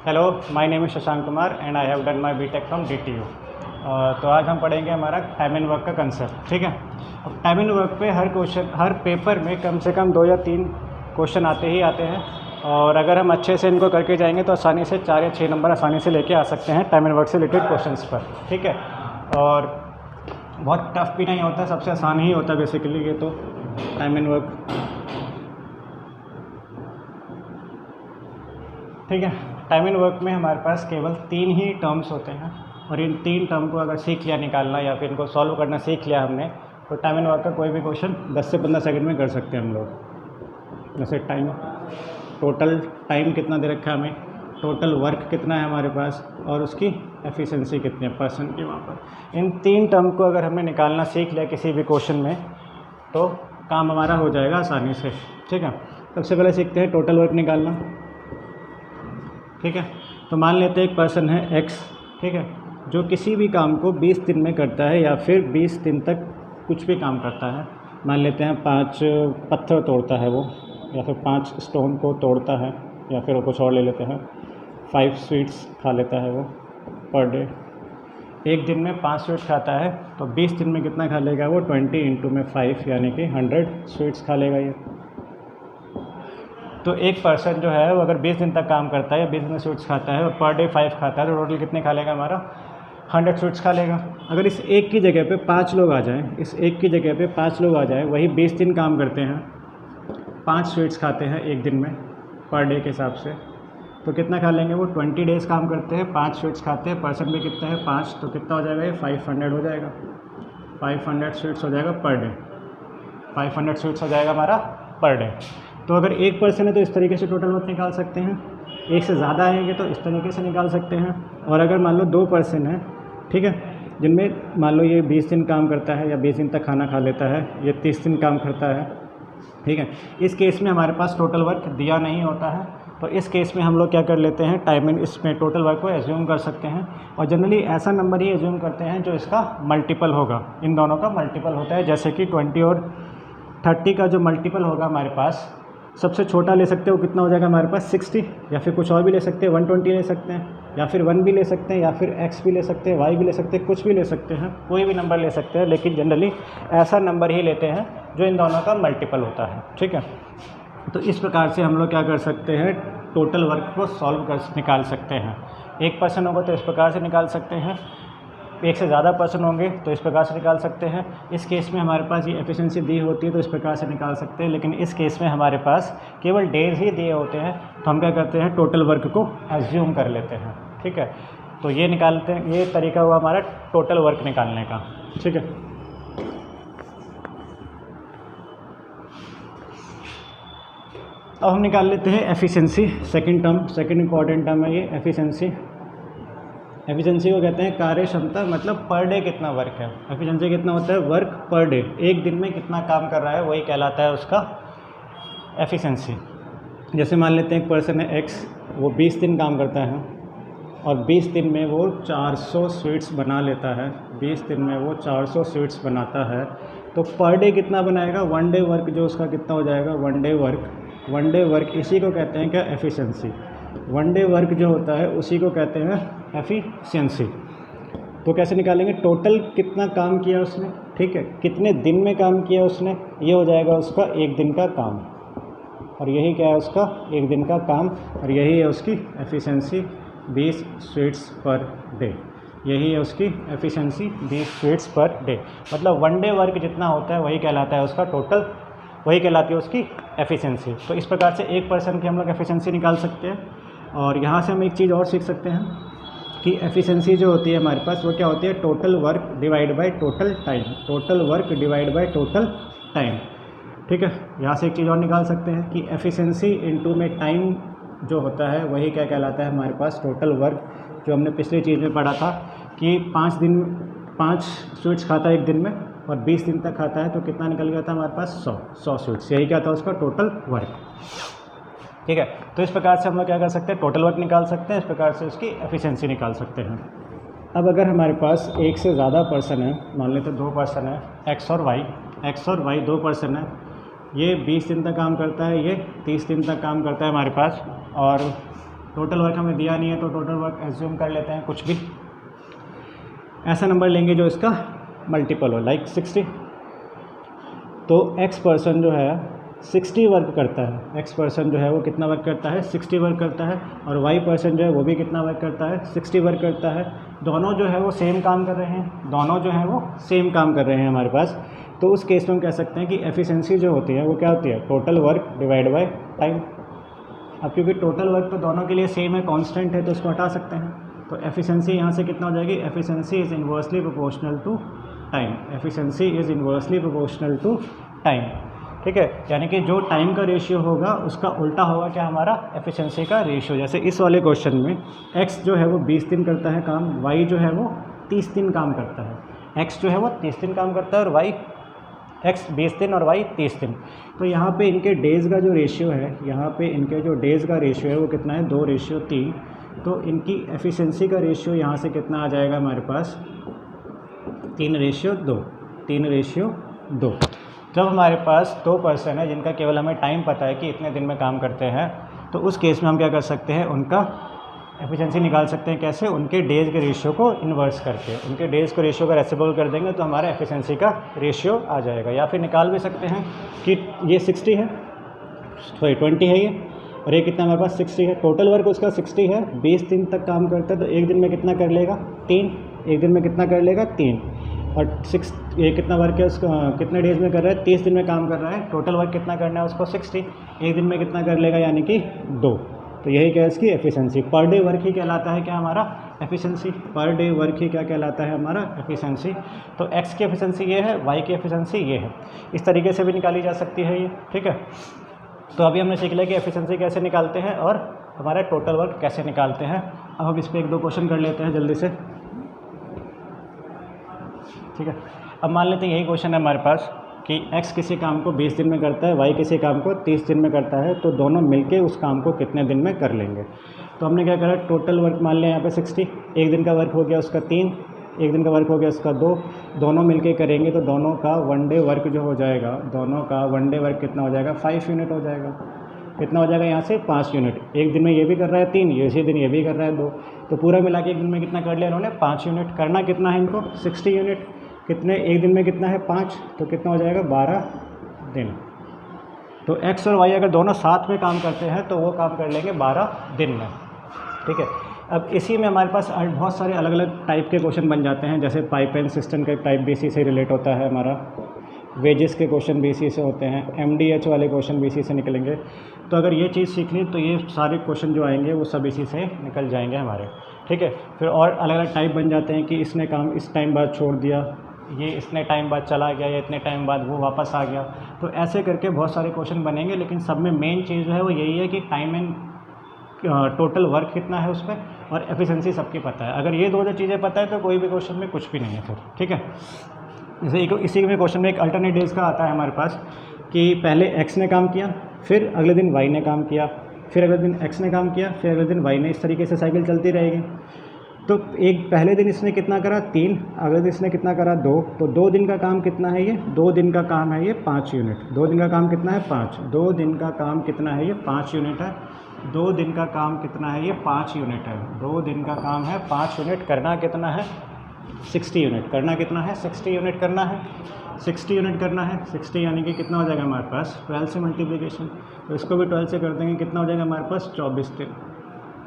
Hello, my name is Shashank Kumar and I have done my BTech from DTU। तो आज हम पढ़ेंगे हमारा टाइम एंड वर्क का कंसेप्ट। ठीक है। अब टाइम एंड वर्क पे हर पेपर में कम से कम 2 या 3 क्वेश्चन आते ही आते हैं, और अगर हम अच्छे से इनको करके जाएंगे तो आसानी से 4 या 6 नंबर आसानी से लेके आ सकते हैं टाइम एंड वर्क से रिलेटेड क्वेश्चंस पर। ठीक है। और बहुत टफ भी नहीं होता, सबसे आसान ही होता है बेसिकली ये तो टाइम एंड वर्क। ठीक है। टाइम एंड वर्क में हमारे पास केवल 3 ही टर्म्स होते हैं, और इन 3 टर्म को अगर सीख लिया निकालना या फिर इनको सॉल्व करना सीख लिया हमने, तो टाइम एंड वर्क का कोई भी क्वेश्चन 10 से 15 सेकंड में कर सकते हैं हम लोग। जैसे टाइम, टोटल टाइम कितना दे रखा है हमें, टोटल वर्क कितना है हमारे पास, और उसकी एफिशिएंसी कितनी है पर्सन की वहाँ पर। इन 3 टर्म को अगर हमने निकालना सीख लिया किसी भी क्वेश्चन में तो काम हमारा हो जाएगा आसानी से। ठीक है। सबसे पहले सीखते हैं टोटल वर्क निकालना। ठीक है। तो मान लेते हैं एक पर्सन है X, ठीक है, जो किसी भी काम को 20 दिन में करता है या फिर 20 दिन तक कुछ भी काम करता है। मान लेते हैं 5 पत्थर तोड़ता है वो, या फिर 5 स्टोन को तोड़ता है, या फिर वो कुछ और ले लेते हैं। 5 स्वीट्स खा लेता है वो पर डे। एक दिन में 5 स्वीट्स खाता है तो 20 दिन में कितना खा लेगा वो, 20 × 5 यानी कि 100 स्वीट्स खा लेगा ये। तो एक पर्सन जो है वो अगर 20 दिन तक काम करता है या 20 दिन में स्वीट्स खाता है और पर डे 5 खाता है, तो टोटल कितने खा लेगा हमारा, 100 स्वीट्स खा लेगा। अगर इस एक की जगह पे 5 लोग आ जाएं, इस एक की जगह पे 5 लोग आ जाएं, वही 20 दिन काम करते हैं, 5 स्वीट्स खाते हैं एक दिन में पर डे के हिसाब से, तो कितना खा लेंगे वो, 20 डेज़ काम करते हैं, 5 स्वीट्स खाते हैं, पर्सन भी कितना है 5, तो कितना हो जाएगा ये 500 हो जाएगा। 500 स्वीट्स हो जाएगा पर डे, 500 स्वीट्स हो जाएगा हमारा पर डे। तो अगर एक पर्सन है तो इस तरीके से टोटल वर्क निकाल सकते हैं, एक से ज़्यादा आएंगे तो इस तरीके से निकाल सकते हैं। और अगर मान लो 2 पर्सन है, ठीक है, जिनमें मान लो ये 20 दिन काम करता है या 20 दिन तक खाना खा लेता है, ये 30 दिन काम करता है, ठीक है, इस केस में हमारे पास टोटल वर्क दिया नहीं होता है। तो इस केस में हम लोग क्या कर लेते हैं, टाइम एंड इसमें टोटल वर्क को एज्यूम कर सकते हैं, और जनरली ऐसा नंबर ही एज्यूम करते हैं जो इसका मल्टीपल होगा, इन दोनों का मल्टीपल होता है। जैसे कि 20 और 30 का जो मल्टीपल होगा हमारे पास, सबसे छोटा ले सकते हैं, वो कितना हो जाएगा हमारे पास 60, या फिर कुछ और भी ले सकते हैं, 120 ले सकते हैं, या फिर 1 भी ले सकते हैं, या फिर x भी ले सकते हैं, y भी ले सकते हैं, कुछ भी ले सकते हैं, कोई भी नंबर ले सकते हैं, लेकिन जनरली ऐसा नंबर ही लेते हैं जो इन दोनों का मल्टीपल होता है। ठीक है। तो इस प्रकार से हम लोग क्या कर सकते हैं, टोटल वर्क को सॉल्व कर निकाल सकते हैं। एक पर्सन होगा तो इस प्रकार से निकाल सकते हैं, एक से ज़्यादा पर्सन होंगे तो इस प्रकार से निकाल सकते हैं। इस केस में हमारे पास ये एफिशिएंसी दी होती है तो इस प्रकार से निकाल सकते हैं, लेकिन इस केस में हमारे पास केवल डेज ही दिए होते हैं, तो हम क्या करते हैं, टोटल वर्क को एज्यूम कर लेते हैं। ठीक है। तो ये निकालते हैं, ये तरीका हुआ हमारा टोटल वर्क निकालने का। ठीक है। अब हम निकाल लेते हैं efficiency, second term, second important term है ये एफिशिएंसी। एफिशिएंसी को कहते हैं कार्य क्षमता, मतलब पर डे कितना वर्क है। एफिशिएंसी कितना होता है, वर्क पर डे, एक दिन में कितना काम कर रहा है वही कहलाता है उसका एफिशिएंसी। जैसे मान लेते हैं एक पर्सन है X, वो 20 दिन काम करता है और 20 दिन में वो 400 स्वीट्स बना लेता है, 20 दिन में वो 400 स्वीट्स बनाता है, तो पर डे कितना बनाएगा, 1 डे वर्क जो उसका कितना हो जाएगा, 1 डे वर्क। 1 डे वर्क इसी को कहते हैं क्या, एफिशिएंसी। 1 डे वर्क जो होता है उसी को कहते हैं एफिशिएंसी। तो कैसे निकालेंगे, टोटल कितना काम किया उसने, ठीक है, कितने दिन में काम किया उसने, ये हो जाएगा उसका एक दिन का काम, और यही क्या है उसका एक दिन का काम, और यही है उसकी एफिशिएंसी 20 स्वीट्स पर डे। यही है उसकी एफिशिएंसी 20 स्वीट्स पर डे। मतलब 1 डे वर्क जितना होता है वही कहलाता है उसका टोटल, वही कहलाती है उसकी एफिशिएंसी। तो इस प्रकार से एक पर्सन की हम लोग एफिशिएंसी निकाल सकते हैं। और यहाँ से हम एक चीज़ और सीख सकते हैं कि एफिशिएंसी जो होती है हमारे पास वो क्या होती है, total work divide by total time, total work divide by total time. ठीक है। यहाँ से एक चीज़ और निकाल सकते हैं कि एफिशिएंसी इनटू में टाइम जो होता है वही क्या कहलाता है हमारे पास टोटल वर्क, जो हमने पिछली चीज़ में पढ़ा था कि 5 स्वीट्स खाता है एक दिन में और 20 दिन तक खाता है, तो कितना निकल गया था हमारे पास 100 स्वीट्स, यही क्या था उसका टोटल वर्क। ठीक है। तो इस प्रकार से हम लोग क्या कर सकते हैं, टोटल वर्क निकाल सकते हैं, इस प्रकार से उसकी एफिशिएंसी निकाल सकते हैं। अब अगर हमारे पास एक से ज़्यादा पर्सन है, मान लेते 2 पर्सन है, X और Y 2 पर्सन है, ये 20 दिन तक काम करता है, ये 30 दिन तक काम करता है हमारे पास, और टोटल वर्क हमें दिया नहीं है तो टोटल वर्क एज्यूम कर लेते हैं कुछ भी ऐसा नंबर लेंगे जो इसका मल्टीपल हो, लाइक 60। तो x पर्सन जो है 60 वर्क करता है, x पर्सन जो है वो कितना वर्क करता है 60 वर्क करता है, और y पर्सन जो है वो भी कितना वर्क करता है 60 वर्क करता है। दोनों जो है वो सेम काम कर रहे हैं, दोनों जो है वो सेम काम कर रहे हैं हमारे पास। तो उस केस में हम कह सकते हैं कि एफिशिएंसी जो होती है वो क्या होती है, total work divide by time. अब क्योंकि टोटल वर्क तो दोनों के लिए सेम है, कांस्टेंट है, तो उसको हटा सकते हैं। तो एफिशिएंसी यहाँ से कितना हो जाएगी, efficiency is inversely proportional to time, efficiency is inversely proportional to time. ठीक है, यानी कि जो टाइम का रेशियो होगा उसका उल्टा होगा क्या, हमारा एफिशिएंसी का रेशियो। जैसे इस वाले क्वेश्चन में x जो है वो 20 दिन करता है काम, y जो है वो 30 दिन काम करता है। x जो है वो 30 दिन काम करता है और y x 20 दिन और y 30 दिन। तो यहाँ पे इनके डेज़ का जो रेशियो है, यहाँ पे इनके जो डेज़ का रेशियो है वो कितना है, 2:3। तो इनकी एफिशिएंसी का रेशियो यहाँ से कितना आ जाएगा हमारे पास, 3:2, 3:2। जब हमारे पास 2 पर्सन है जिनका केवल हमें टाइम पता है कि इतने दिन में काम करते हैं, तो उस केस में हम क्या कर सकते हैं, उनका एफिशिएंसी निकाल सकते हैं। कैसे, उनके डेज़ के रेशियो को इन्वर्स करके, उनके डेज़ को रेशियो का रेसिप्रोकल कर देंगे तो हमारा एफिशिएंसी का रेशियो आ जाएगा। या फिर निकाल भी सकते हैं कि ये 60 है, सॉरी 20 है ये, और ये कितना हमारे पास 60 है। टोटल वर्क उसका 60 है, 20 दिन तक काम करता है, तो एक दिन में कितना कर लेगा, 3। एक दिन में कितना कर लेगा, 3। और 6, ये कितना वर्क है उसका, कितने डेज़ में कर रहा है, 30 दिन में काम कर रहा है। टोटल वर्क कितना करना है उसको, 60। एक दिन में कितना कर लेगा, यानी कि 2। तो यही क्या है इसकी एफिशिएंसी। पर डे वर्क ही कहलाता है क्या हमारा एफिशिएंसी, पर डे वर्क ही क्या कहलाता है हमारा एफिशिएंसी। तो x की एफिशिएंसी ये है, y की एफिशिएंसी ये है। इस तरीके से भी निकाली जा सकती है ये। ठीक है, तो अभी हमने सीख लिया कि एफिशिएंसी कैसे निकालते हैं और हमारा टोटल वर्क कैसे निकालते हैं। अब हम इस पर 1-2 क्वेश्चन कर लेते हैं जल्दी से। ठीक है, अब मान लेते हैं यही क्वेश्चन है हमारे पास कि x किसी काम को 20 दिन में करता है, y किसी काम को 30 दिन में करता है, तो दोनों मिलके उस काम को कितने दिन में कर लेंगे। तो हमने क्या करा, टोटल वर्क मान लिया यहाँ पे 60, एक दिन का वर्क हो गया उसका 3, एक दिन का वर्क हो गया उसका 2, दोनों मिलके करेंगे तो दोनों का 1 डे वर्क जो हो जाएगा, दोनों का 1 डे वर्क कितना हो जाएगा, 5 यूनिट हो जाएगा। कितना हो जाएगा यहाँ से, 5 यूनिट। एक दिन में ये भी कर रहा है 3, ये इसी दिन ये भी कर रहा है 2, तो पूरा मिला के एक दिन में कितना कर लिया इन्होंने, 5 यूनिट। करना कितना है इनको, 60 यूनिट। कितने, एक दिन में कितना है 5, तो कितना हो जाएगा 12 दिन। तो x और y अगर दोनों साथ में काम करते हैं तो वो काम कर लेंगे 12 दिन में। ठीक है, अब इसी में हमारे पास बहुत सारे अलग अलग टाइप के क्वेश्चन बन जाते हैं। जैसे पाइप एंड सिस्टम का टाइप भी इसी से रिलेट होता है हमारा, वेजेस के क्वेश्चन भी इसी से होते हैं, MDH वाले क्वेश्चन भी इसी से निकलेंगे। तो अगर ये चीज़ सीख ली तो ये सारे क्वेश्चन जो आएंगे वो सब इसी से निकल जाएंगे हमारे। ठीक है, फिर और अलग अलग टाइप बन जाते हैं कि इसने काम इस टाइम बाद छोड़ दिया, ये इतने टाइम बाद चला गया, या इतने टाइम बाद वो वापस आ गया। तो ऐसे करके बहुत सारे क्वेश्चन बनेंगे, लेकिन सब में मेन चीज़ जो है वो यही है कि टाइम एंड टोटल वर्क कितना है उसमें, और एफिशिएंसी सबकी पता है। अगर ये 2 चीज़ें पता है तो कोई भी क्वेश्चन में कुछ भी नहीं है फिर। ठीक है, जैसे इसी में क्वेश्चन में एक अल्टरनेट डेज का आता है हमारे पास कि पहले x ने काम किया, फिर अगले दिन y ने काम किया, फिर अगले दिन x ने काम किया, फिर अगले दिन y ने, इस तरीके से साइकिल चलती रहेगी। तो एक पहले दिन इसने कितना करा, 3, अगले दिन इसने कितना करा, 2। तो 2 दिन का काम कितना है ये, 2 दिन का काम है ये 5 यूनिट। 2 दिन का काम कितना है, 5। 2 दिन का काम कितना है ये, 5 यूनिट है। 2 दिन का काम कितना है ये, 5 यूनिट है। 2 दिन का काम है 5 यूनिट। करना कितना है, 60 यूनिट। करना कितना है, 60 यूनिट करना है। 60 यूनिट करना है, 60 यानी कि कितना हो जाएगा हमारे पास, 12 से मल्टीप्लिकेशन, तो इसको भी 12 से कर देंगे, कितना हो जाएगा हमारे पास, 24 दिन।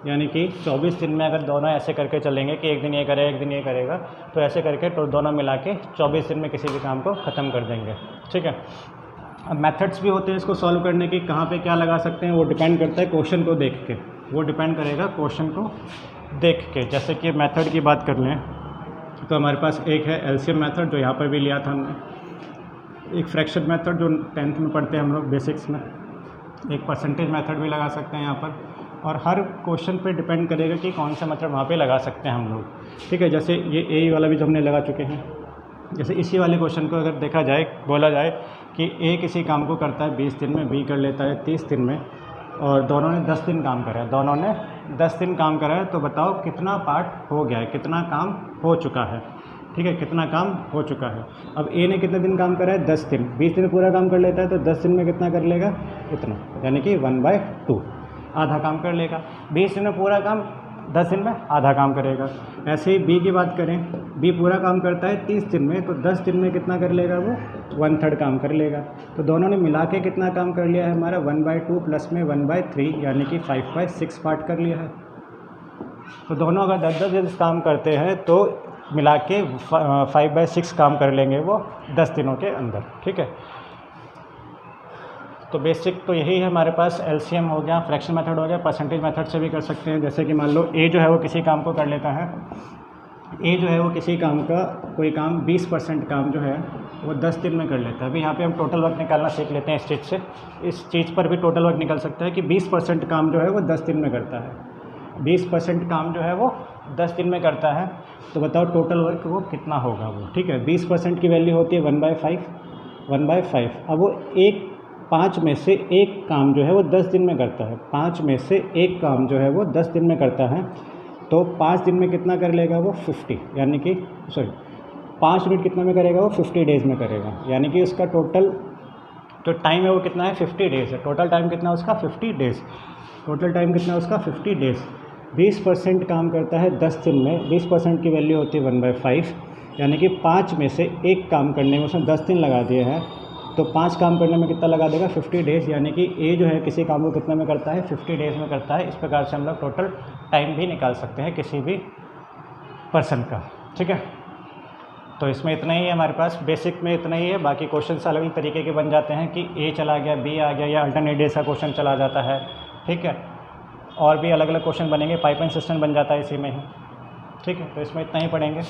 यानी कि 24 दिन में अगर दोनों ऐसे करके चलेंगे कि एक दिन ये करेगा एक दिन ये करेगा, तो ऐसे करके तो दोनों मिला के 24 दिन में किसी भी काम को ख़त्म कर देंगे। ठीक है, अब मेथड्स भी होते हैं इसको सॉल्व करने की, कहाँ पे क्या लगा सकते हैं वो डिपेंड करता है क्वेश्चन को देख के, वो डिपेंड करेगा क्वेश्चन को देख के। जैसे कि मेथड की बात कर लें तो हमारे पास एक है एलसीएम मेथड, जो यहाँ पर भी लिया था हमने। एक फ्रैक्शन मेथड जो 10th में पढ़ते हैं हम लोग बेसिक्स में। एक परसेंटेज मेथड भी लगा सकते हैं यहाँ पर, और हर क्वेश्चन पे डिपेंड करेगा कि कौन सा मेथड वहाँ पे लगा सकते हैं हम लोग। ठीक है, जैसे ये ए वाला भी जो हमने लगा चुके हैं। जैसे इसी वाले क्वेश्चन को अगर देखा जाए, बोला जाए कि ए किसी काम को करता है 20 दिन में, बी कर लेता है 30 दिन में, और दोनों ने 10 दिन काम करा है, दोनों ने 10 दिन काम करा है, तो बताओ कितना पार्ट हो गया है, कितना काम हो चुका है। ठीक है, कितना काम हो चुका है। अब ए ने कितने दिन काम करा है, 10 दिन। 20 दिन पूरा काम कर लेता है तो 10 दिन में कितना कर लेगा, इतना, यानी कि 1/2। आधा काम कर लेगा। 20 दिन में पूरा काम, 10 दिन में आधा काम करेगा। ऐसे ही बी की बात करें, बी पूरा काम करता है 30 दिन में, तो 10 दिन में कितना कर लेगा वो, 1/3 काम कर लेगा। तो दोनों ने मिला के कितना काम कर लिया है हमारा, 1/2 प्लस में 1/3 यानी कि 5/6 पार्ट कर लिया है। तो दोनों अगर 10-10 दिन काम करते हैं तो मिला के 5/6 काम कर लेंगे वो 10 दिनों के अंदर, ठीक है। तो बेसिक तो यही है हमारे पास, एलसीएम हो गया, फ्रैक्शन मेथड हो गया, परसेंटेज मेथड से भी कर सकते हैं। जैसे कि मान लो ए जो है वो किसी काम को कर लेता है, ए जो है वो किसी काम का कोई काम 20% काम जो है वो 10 दिन में कर लेता है। अभी यहाँ पे हम टोटल वर्क निकालना सीख लेते हैं इस चीज़ से। इस चीज़ पर भी टोटल वर्क निकल सकता है कि 20% काम जो है वो 10 दिन में करता है। 20% काम जो है वो 10 दिन में करता है, तो बताओ टोटल वर्क वो कितना होगा वो, ठीक है। 20% की वैल्यू होती है 1/5। अब वो 5 में से एक काम जो है वो 10 दिन में करता है, 5 में से एक काम जो है वो 10 दिन में करता है, तो 5 दिन में कितना कर लेगा वो 50, यानी कि 5 मिनट कितना में करेगा वो 50 डेज़ में करेगा, यानी कि उसका टोटल जो टाइम है वो कितना है 50 डेज़ है। टोटल टाइम कितना उसका 50 डेज़, टोटल टाइम कितना उसका 50 डेज़। 20% काम करता है 10 दिन में, 20% की वैल्यू होती है 1/5, यानी कि 5 में से एक काम करने में उसने 10 दिन लगा दिए हैं, तो 5 काम करने में कितना लगा देगा 50 डेज़, यानी कि ए जो है किसी काम को कितने में करता है 50 डेज़ में करता है। इस प्रकार से हम लोग टोटल टाइम भी निकाल सकते हैं किसी भी पर्सन का, ठीक है। तो इसमें इतना ही है हमारे पास, बेसिक में इतना ही है। बाकी क्वेश्चन अलग अलग तरीके के बन जाते हैं कि ए चला गया, बी आ गया, या अल्टरनेट डेज का क्वेश्चन चला जाता है, ठीक है। और भी अलग अलग क्वेश्चन बनेंगे, पाइपलाइन सिस्टम बन जाता है इसी में ही, ठीक है। तो इसमें इतना ही पढ़ेंगे।